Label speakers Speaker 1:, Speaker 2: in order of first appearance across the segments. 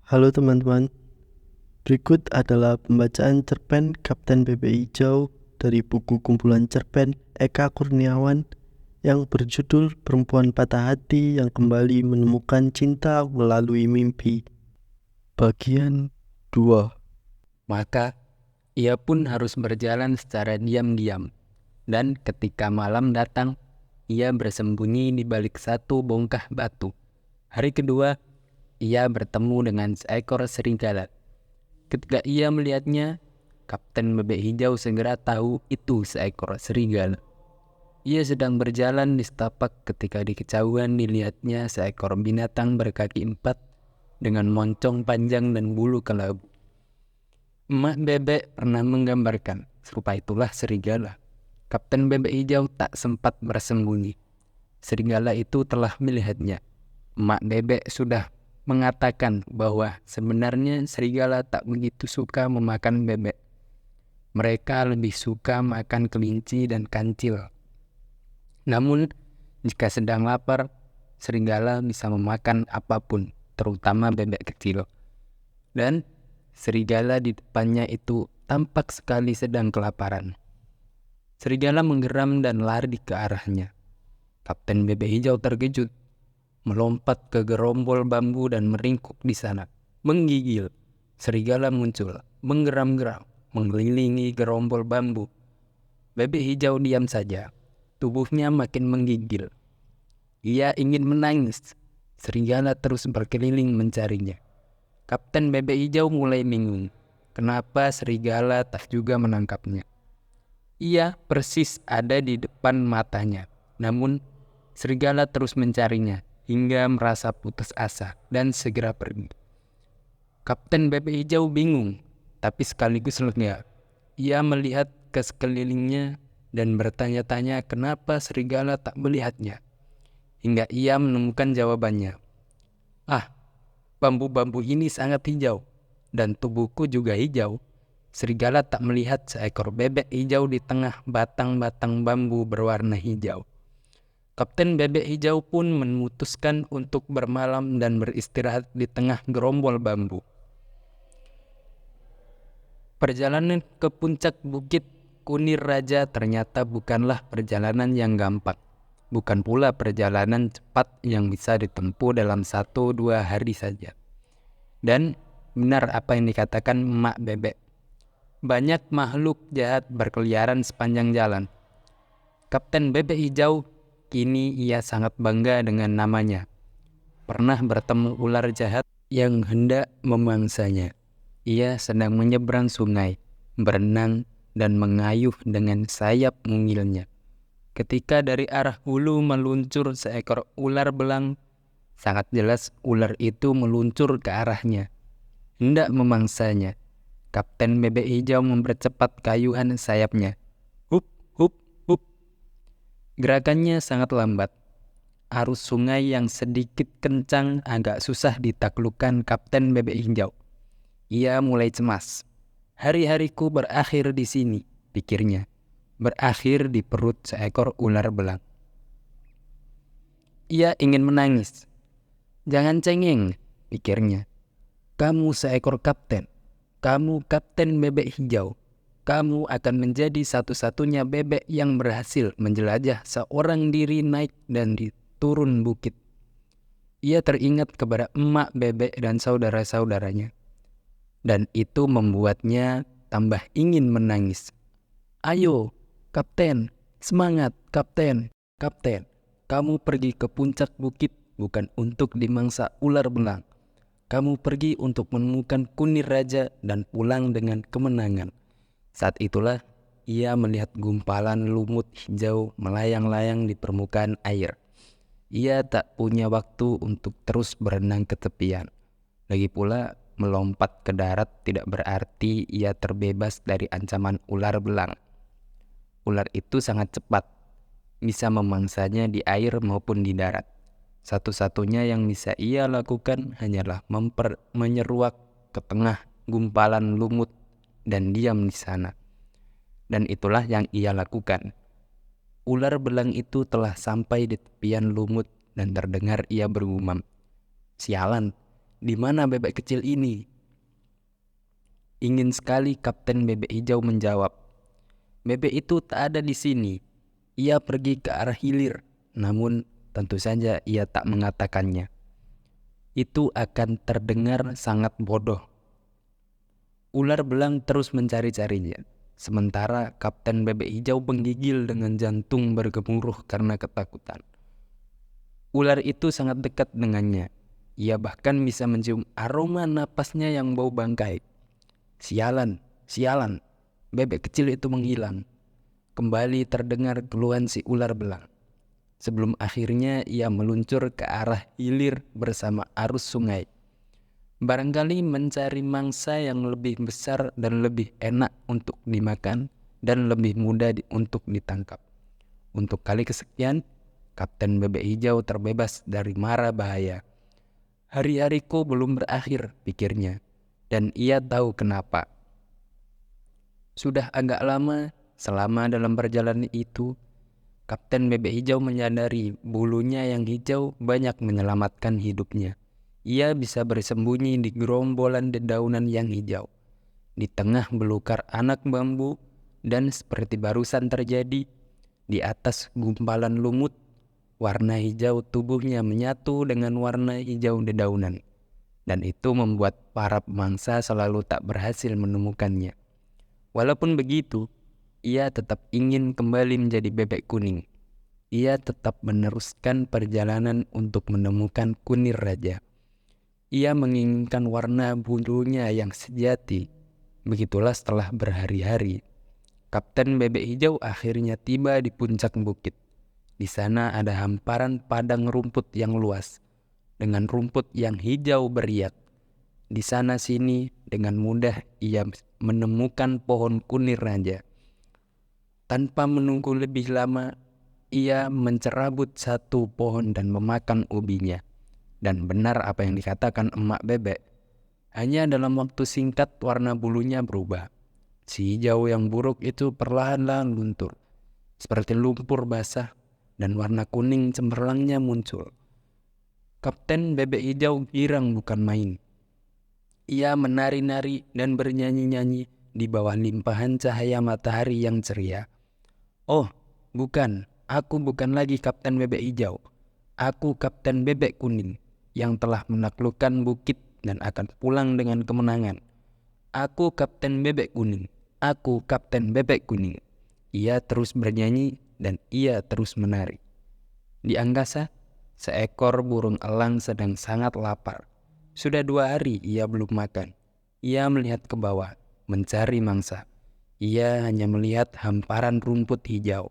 Speaker 1: Halo teman-teman, berikut adalah pembacaan cerpen Kapten Bebek Hijau dari buku kumpulan cerpen Eka Kurniawan yang berjudul Perempuan Patah Hati yang Kembali Menemukan Cinta Melalui Mimpi. Bagian 2.
Speaker 2: Maka ia pun harus berjalan secara diam-diam, dan ketika malam datang, ia bersembunyi di balik satu bongkah batu. Hari kedua, ia bertemu dengan seekor serigala. Ketika ia melihatnya, Kapten Bebek Hijau segera tahu itu seekor serigala. Ia sedang berjalan di setapak ketika di kejauhan dilihatnya seekor binatang berkaki 4 dengan moncong panjang dan bulu kelabu. Emak Bebek pernah menggambarkan, serupa itulah serigala. Kapten Bebek Hijau tak sempat bersembunyi. Serigala itu telah melihatnya. Emak Bebek sudah mengatakan bahwa sebenarnya serigala tak begitu suka memakan bebek. Mereka lebih suka makan kelinci dan kancil. Namun, jika sedang lapar, serigala bisa memakan apapun, terutama bebek kecil. Dan serigala di depannya itu tampak sekali sedang kelaparan. Serigala menggeram dan lari ke arahnya. Kapten Bebek Hijau terkejut, melompat ke gerombol bambu dan meringkuk di sana. Menggigil, serigala muncul, menggeram-geram, mengelilingi gerombol bambu. Bebek Hijau diam saja, tubuhnya makin menggigil. Ia ingin menangis. Serigala terus berkeliling mencarinya. Kapten Bebek Hijau mulai bingung. Kenapa serigala tak juga menangkapnya? Ia persis ada di depan matanya. Namun, serigala terus mencarinya hingga merasa putus asa dan segera pergi. Kapten Bebek Hijau bingung, tapi sekaligus lega. Ia melihat ke sekelilingnya dan bertanya-tanya kenapa serigala tak melihatnya. Hingga ia menemukan jawabannya. Ah, bambu-bambu ini sangat hijau, dan tubuhku juga hijau. Serigala tak melihat seekor bebek hijau di tengah batang-batang bambu berwarna hijau. Kapten Bebek Hijau pun memutuskan untuk bermalam dan beristirahat di tengah gerombol bambu. Perjalanan ke puncak bukit Kunir Raja ternyata bukanlah perjalanan yang gampang. Bukan pula perjalanan cepat yang bisa ditempuh dalam 1-2 hari saja. Dan benar apa yang dikatakan Emak Bebek. Banyak makhluk jahat berkeliaran sepanjang jalan. Kapten Bebek Hijau kini ia sangat bangga dengan namanya. Pernah bertemu ular jahat yang hendak memangsanya. Ia sedang menyeberang sungai, berenang dan mengayuh dengan sayap mungilnya. Ketika dari arah hulu meluncur seekor ular belang, sangat jelas ular itu meluncur ke arahnya, hendak memangsanya. Kapten Bebek Hijau mempercepat kayuhan sayapnya. Hup, hup, hup. Gerakannya sangat lambat. Arus sungai yang sedikit kencang agak susah ditaklukkan Kapten Bebek Hijau. Ia mulai cemas. Hari-hariku berakhir di sini, pikirnya. Berakhir di perut seekor ular belang. Ia ingin menangis. Jangan cengeng, pikirnya. Kamu seekor kapten. Kamu Kapten Bebek Hijau. Kamu akan menjadi satu-satunya bebek yang berhasil menjelajah seorang diri naik dan turun bukit. Ia teringat kepada Emak Bebek dan saudara-saudaranya. Dan itu membuatnya tambah ingin menangis. Ayo, Kapten, semangat, Kapten, Kapten. Kamu pergi ke puncak bukit bukan untuk dimangsa ular belang. Kamu pergi untuk menemukan Kunir Raja dan pulang dengan kemenangan. Saat itulah ia melihat gumpalan lumut hijau melayang-layang di permukaan air. Ia tak punya waktu untuk terus berenang ke tepian. Lagi pula, melompat ke darat tidak berarti ia terbebas dari ancaman ular belang. Ular itu sangat cepat, bisa memangsanya di air maupun di darat. Satu-satunya yang bisa ia lakukan hanyalah menyeruak ke tengah gumpalan lumut dan diam di sana. Dan itulah yang ia lakukan. Ular belang itu telah sampai di tepian lumut dan terdengar ia bergumam. Sialan, Di mana bebek kecil ini?" Ingin sekali Kapten Bebek Hijau menjawab, "Bebek itu tak ada di sini. Ia pergi ke arah hilir." Namun tentu saja ia tak mengatakannya. Itu akan terdengar sangat bodoh. Ular belang terus mencari-carinya. Sementara Kapten Bebek Hijau menggigil dengan jantung bergemuruh karena ketakutan. Ular itu sangat dekat dengannya. Ia bahkan bisa mencium aroma napasnya yang bau bangkai. "Sialan, sialan, bebek kecil itu menghilang." Kembali terdengar keluhan si ular belang. Sebelum akhirnya ia meluncur ke arah hilir bersama arus sungai. Barangkali mencari mangsa yang lebih besar dan lebih enak untuk dimakan dan lebih mudah untuk ditangkap. Untuk kali kesekian, Kapten Bebek Hijau terbebas dari mara bahaya. "Hari-hariku belum berakhir," pikirnya, dan ia tahu kenapa. Sudah agak lama, selama dalam perjalanan itu, Kapten Bebek Hijau menyadari bulunya yang hijau banyak menyelamatkan hidupnya. Ia bisa bersembunyi di gerombolan dedaunan yang hijau, di tengah belukar anak bambu, dan seperti barusan terjadi, di atas gumpalan lumut, warna hijau tubuhnya menyatu dengan warna hijau dedaunan. Dan itu membuat para pemangsa selalu tak berhasil menemukannya. Walaupun begitu, ia tetap ingin kembali menjadi bebek kuning. Ia tetap meneruskan perjalanan untuk menemukan kunir raja. Ia menginginkan warna bulunya yang sejati. Begitulah setelah berhari-hari, Kapten Bebek Hijau akhirnya tiba di puncak bukit. Di sana ada hamparan padang rumput yang luas, dengan rumput yang hijau beriak. Di sana sini dengan mudah ia menemukan pohon kunir raja. Tanpa menunggu lebih lama, ia mencerabut satu pohon dan memakan ubinya. Dan benar apa yang dikatakan emak bebek. Hanya dalam waktu singkat warna bulunya berubah. Si hijau yang buruk itu perlahan-lahan luntur, seperti lumpur basah, dan warna kuning cemerlangnya muncul. Kapten Bebek Hijau girang bukan main. Ia menari-nari dan bernyanyi-nyanyi di bawah limpahan cahaya matahari yang ceria. "Oh, bukan, aku bukan lagi Kapten Bebek Hijau. Aku Kapten Bebek Kuning yang telah menaklukkan bukit dan akan pulang dengan kemenangan. Aku Kapten Bebek Kuning. Aku Kapten Bebek Kuning." Ia terus bernyanyi dan ia terus menari. Di angkasa, seekor burung elang sedang sangat lapar. Sudah 2 hari ia belum makan. Ia melihat ke bawah, mencari mangsa. Ia hanya melihat hamparan rumput hijau.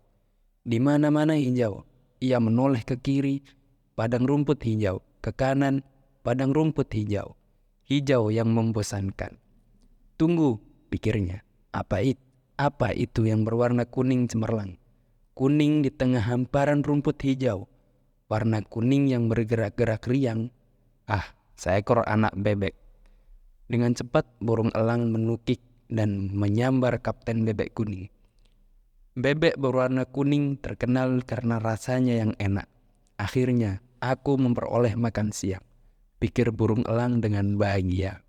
Speaker 2: Di mana-mana hijau. Ia menoleh ke kiri, padang rumput hijau. Ke kanan, padang rumput hijau. Hijau yang membosankan. "Tunggu," pikirnya. Apa itu yang berwarna kuning cemerlang? Kuning di tengah hamparan rumput hijau. Warna kuning yang bergerak-gerak riang. Seekor anak bebek. Dengan cepat burung elang menukik dan menyambar Kapten Bebek Kuning. Bebek berwarna kuning terkenal karena rasanya yang enak. "Akhirnya aku memperoleh makan siang," pikir burung elang dengan bahagia.